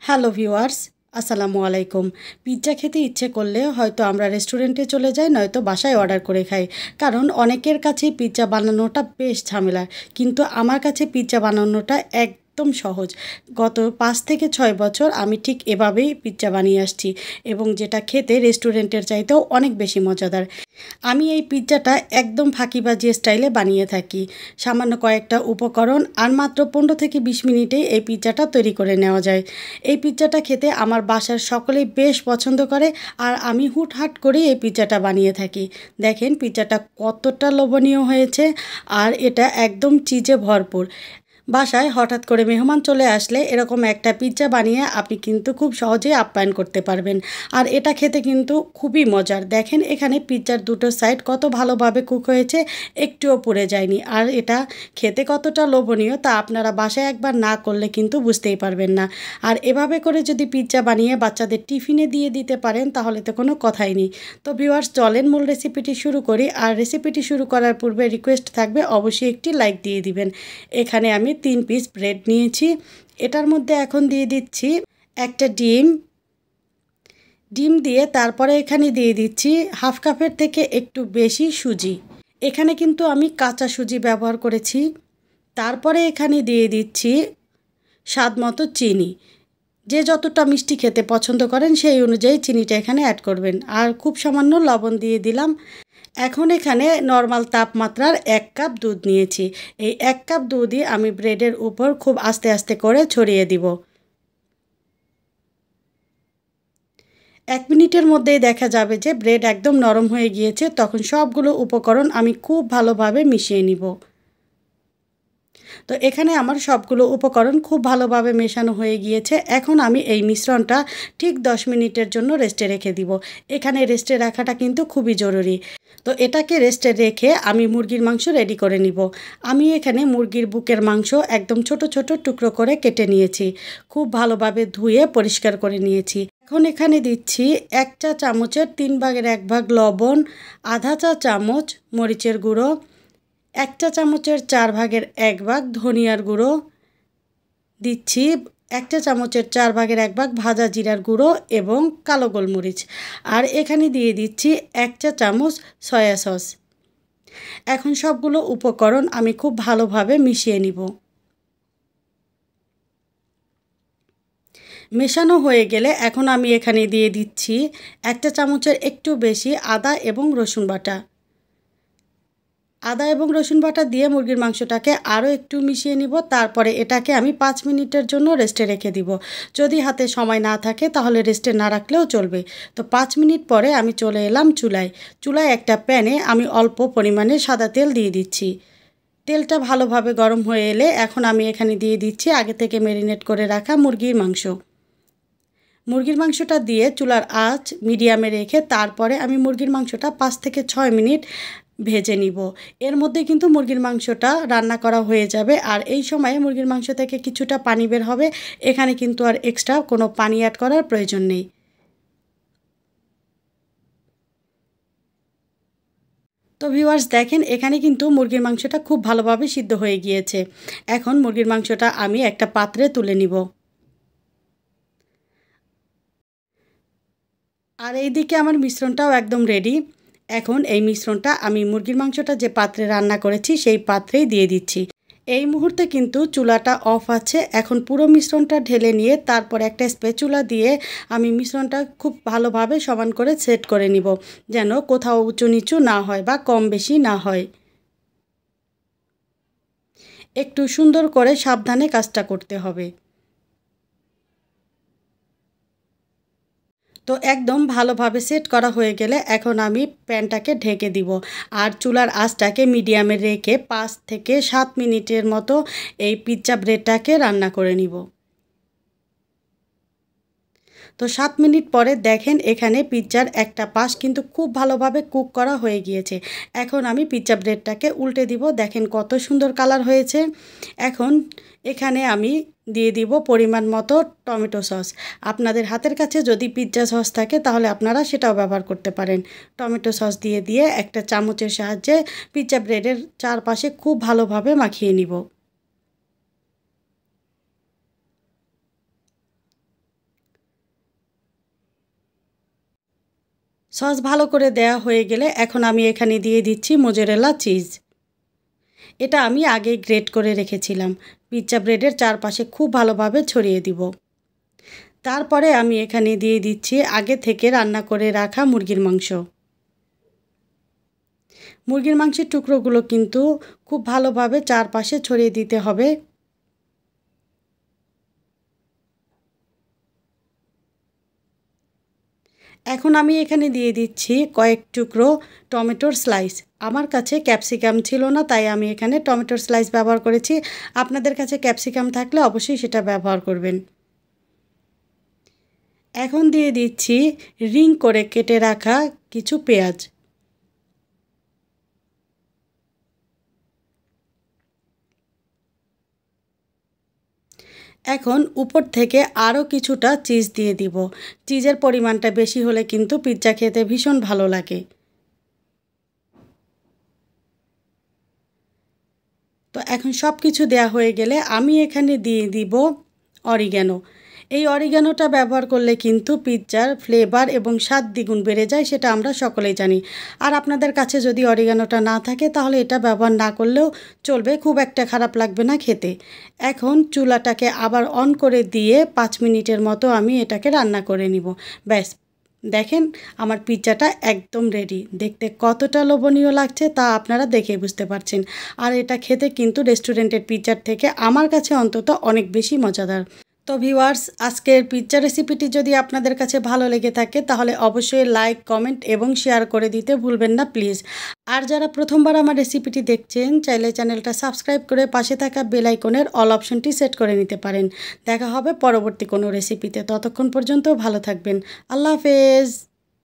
Hello viewers, আসসালামু আলাইকুম। Pizza খেতে ইচ্ছে করলে হয়তো আমরা রেস্টুরেন্টে চলে যাই, নয়তো বাসায় অর্ডার করে খাই। কারণ অনেকের কাছেই পিৎজা বানানোটা বেশ ঝামেলার, কিন্তু আমার কাছে পিৎজা বানানোটা একদম সহজ। গত 5 থেকে 6 বছর আমি ঠিক এভাবেই পিৎজা বানিয়ে আসছি, এবং যেটা খেতে রেস্টুরেন্টের চাইতেও অনেক বেশি মজাদার। আমি এই পিৎজাটা একদম ফাঁকিবাজি স্টাইলে বানিয়ে থাকি। সামান্য কয়েকটা উপকরণ আর মাত্র 15 থেকে 20 মিনিটেই এই পিৎজাটা তৈরি করে নেওয়া যায়। এই পিৎজাটা খেতে আমার বাসার সকলেই বেশ পছন্দ করে, আর আমি হুটহাট করেই এই পিৎজাটা বানিয়ে থাকি। দেখেন পিৎজাটা কতটা লোভনীয় হয়েছে, আর এটা একদম চিজে ভরপুর। বাসায় হঠাৎ করে মেহমান চলে আসলে এরকম একটা পিৎজা বানিয়ে আপনি কিন্তু খুব সহজেই আপ্যায়ন করতে পারবেন। আর এটা খেতে কিন্তু খুবই মজার। দেখেন এখানে পিৎজার দুটো সাইড কত ভালোভাবে কুক হয়েছে, একটুও পুড়ে যায়নি। আর এটা খেতে কতটা লোভনীয় তা আপনারা বাসায় একবার না করলে কিন্তু বুঝতেই পারবেন না। আর এভাবে করে যদি পিৎজা বানিয়ে বাচ্চাদের টিফিনে দিয়ে দিতে পারেন তাহলে তো কোনো কথাই নেই। তো ভিউয়ার্স, চলেন মূল রেসিপিটি শুরু করি। আর রেসিপিটি শুরু করার পূর্বে রিকোয়েস্ট থাকবে অবশ্যই একটি লাইক দিয়ে দিবেন। এখানে আমি 3 পিস ব্রেড নিয়েছি। এটার মধ্যে এখন দিয়ে দিচ্ছি একটা ডিম। ডিম দিয়ে তারপরে এখানে দিয়ে দিচ্ছি হাফ কাপের থেকে একটু বেশি সুজি। এখানে কিন্তু আমি কাঁচা সুজি ব্যবহার করেছি। তারপরে এখানে দিয়ে দিচ্ছি স্বাদ মতো চিনি। যে যতটা মিষ্টি খেতে পছন্দ করেন সেই অনুযায়ী চিনিটা এখানে অ্যাড করবেন। আর খুব সামান্য লবণ দিয়ে দিলাম। এখন এখানে নর্মাল তাপমাত্রার 1 কাপ দুধ নিয়েছি। এই 1 কাপ দুধই আমি ব্রেডের উপর খুব আস্তে আস্তে করে ছড়িয়ে দিব। 1 মিনিটের মধ্যেই দেখা যাবে যে ব্রেড একদম নরম হয়ে গিয়েছে। তখন সবগুলো উপকরণ আমি খুব ভালোভাবে মিশিয়ে নিব। তো এখানে আমার সবগুলো উপকরণ খুব ভালোভাবে মেশানো হয়ে গিয়েছে। এখন আমি এই মিশ্রণটা ঠিক 10 মিনিটের জন্য রেস্টে রেখে দিব। এখানে রেস্টে রাখাটা কিন্তু খুবই জরুরি। তো এটাকে রেস্টে রেখে আমি মুরগির মাংস রেডি করে নিব। আমি এখানে মুরগির বুকের মাংস একদম ছোট ছোট টুকরো করে কেটে নিয়েছি। খুব ভালোভাবে ধুয়ে পরিষ্কার করে নিয়েছি। এখন এখানে দিচ্ছি 1 চা চামচের 3 ভাগের 1 ভাগ লবণ, আধা চা চামচ মরিচের গুঁড়ো, 1 চা চামচের 4 ভাগের 1 ভাগ ধনিয়ার গুঁড়ো দিচ্ছি, 1 চা চামচের 4 ভাগের 1 ভাগ ভাজা জিরার গুঁড়ো এবং কালো গোলমরিচ। আর এখানে দিয়ে দিচ্ছি 1 চা চামচ সয়া সস। এখন সবগুলো উপকরণ আমি খুব ভালোভাবে মিশিয়ে নিব। মেশানো হয়ে গেলে এখন আমি এখানে দিয়ে দিচ্ছি 1 চা চামচের একটু বেশি আদা এবং রসুন বাটা। আদা এবং রসুন বাটা দিয়ে মুরগির মাংসটাকে আরও একটু মিশিয়ে নিব। তারপরে এটাকে আমি 5 মিনিটের জন্য রেস্টে রেখে দিব। যদি হাতে সময় না থাকে তাহলে রেস্টে না রাখলেও চলবে। তো 5 মিনিট পরে আমি চলে এলাম চুলায়। চুলায় একটা প্যানে আমি অল্প পরিমাণে সাদা তেল দিয়ে দিচ্ছি। তেলটা ভালোভাবে গরম হয়ে এলে এখন আমি এখানে দিয়ে দিচ্ছি আগে থেকে ম্যারিনেট করে রাখা মুরগির মাংস। মুরগির মাংসটা দিয়ে চুলার আঁচ মিডিয়ামে রেখে তারপরে আমি মুরগির মাংসটা 5 থেকে 6 মিনিট ভেজে নিব। এর মধ্যে কিন্তু মুরগির মাংসটা রান্না করা হয়ে যাবে। আর এই সময়ে মুরগির মাংস থেকে কিছুটা পানি বের হবে। এখানে কিন্তু আর এক্সট্রা কোনো পানি অ্যাড করার প্রয়োজন নেই। তো ভিউয়ার্স, দেখেন এখানে কিন্তু মুরগির মাংসটা খুব ভালোভাবে সিদ্ধ হয়ে গিয়েছে। এখন মুরগির মাংসটা আমি একটা পাত্রে তুলে নিব। আর এইদিকে আমার মিশ্রণটাও একদম রেডি। এখন এই মিশ্রণটা আমি মুরগির মাংসটা যে পাত্রে রান্না করেছি সেই পাত্রেই দিয়ে দিচ্ছি। এই মুহূর্তে কিন্তু চুলাটা অফ আছে। এখন পুরো মিশ্রণটা ঢেলে নিয়ে তারপর একটা স্প্যাচুলা দিয়ে আমি মিশ্রণটা খুব ভালোভাবে সমান করে সেট করে নিব, যেন কোথাও উঁচু নিচু না হয় বা কম বেশি না হয়। একটু সুন্দর করে সাবধানে কাজটা করতে হবে। তো একদম ভালোভাবে সেট করা হয়ে গেলে এখন আমি প্যানটাকে ঢেকে দিব। আর চুলার আঁচটাকে মিডিয়ামে রেখে 5 থেকে 7 মিনিটের মতো এই পিৎজা ব্রেডটাকে রান্না করে নিব। তো 7 মিনিট পরে দেখেন এখানে পিৎজার একটা পাশ কিন্তু খুব ভালোভাবে কুক করা হয়ে গিয়েছে। এখন আমি পিৎজা ব্রেডটাকে উল্টে দিব। দেখেন কত সুন্দর কালার হয়েছে। এখন এখানে আমি দিয়ে দিব পরিমাণ মতো টমেটো সস। আপনাদের হাতের কাছে যদি পিৎজা সস থাকে তাহলে আপনারা সেটাও ব্যবহার করতে পারেন। টমেটো সস দিয়ে একটা চামচের সাহায্যে পিৎজা ব্রেডের চারপাশে খুব ভালোভাবে মাখিয়ে নিব। সস ভালো করে দেয়া হয়ে গেলে এখন আমি এখানে দিয়ে দিচ্ছি মোজারেলা চিজ। এটা আমি আগে গ্রেট করে রেখেছিলাম। পিৎজা ব্রেডের চারপাশে খুব ভালোভাবে ছড়িয়ে দিব। তারপরে আমি এখানে দিয়ে দিচ্ছি আগে থেকে রান্না করে রাখা মুরগির মাংস। মুরগির মাংসের টুকরোগুলো কিন্তু খুব ভালোভাবে চারপাশে ছড়িয়ে দিতে হবে। এখন আমি এখানে দিয়ে দিচ্ছি কয়েক টুকরো টমেটোর স্লাইস। আমার কাছে ক্যাপসিকাম ছিল না, তাই আমি এখানে টমেটোর স্লাইস ব্যবহার করেছি। আপনাদের কাছে ক্যাপসিকাম থাকলে অবশ্যই সেটা ব্যবহার করবেন। এখন দিয়ে দিচ্ছি রিং করে কেটে রাখা কিছু পেঁয়াজ। এখন উপর থেকে আরও কিছুটা চিজ দিয়ে দিব। চিজের পরিমাণটা বেশি হলে কিন্তু পিৎজা খেতে ভীষণ ভালো লাগে। তো এখন সব কিছু দেয়া হয়ে গেলে আমি এখানে দিয়ে দিব অরিগ্যানো। এই অরিগ্যানোটা ব্যবহার করলে কিন্তু পিৎজার ফ্লেভার এবং স্বাদ দ্বিগুণ বেড়ে যায়, সেটা আমরা সকলেই জানি। আর আপনাদের কাছে যদি অরিগ্যানোটা না থাকে তাহলে এটা ব্যবহার না করলেও চলবে, খুব একটা খারাপ লাগবে না খেতে। এখন চুলাটাকে আবার অন করে দিয়ে 5 মিনিটের মতো আমি এটাকে রান্না করে নিব। ব্যাস, দেখেন আমার পিৎজাটা একদম রেডি। দেখতে কতটা লোভনীয় লাগছে তা আপনারা দেখে বুঝতে পারছেন। আর এটা খেতে কিন্তু রেস্টুরেন্টের পিৎজার থেকে আমার কাছে অন্তত অনেক বেশি মজাদার। তো ভিউয়ার্স, আজকের পিৎজা রেসিপিটি যদি আপনাদের কাছে ভালো লেগে থাকে তাহলে অবশ্যই লাইক, কমেন্ট এবং শেয়ার করে দিতে ভুলবেন না প্লিজ। আর যারা প্রথমবার আমার রেসিপিটি দেখছেন চাইলে চ্যানেলটা সাবস্ক্রাইব করে পাশে থাকা বেল আইকনের অল অপশনটি সেট করে নিতে পারেন। দেখা হবে পরবর্তী কোনো রেসিপিতে। ততক্ষণ পর্যন্ত ভালো থাকবেন। আল্লাহ হাফেজ।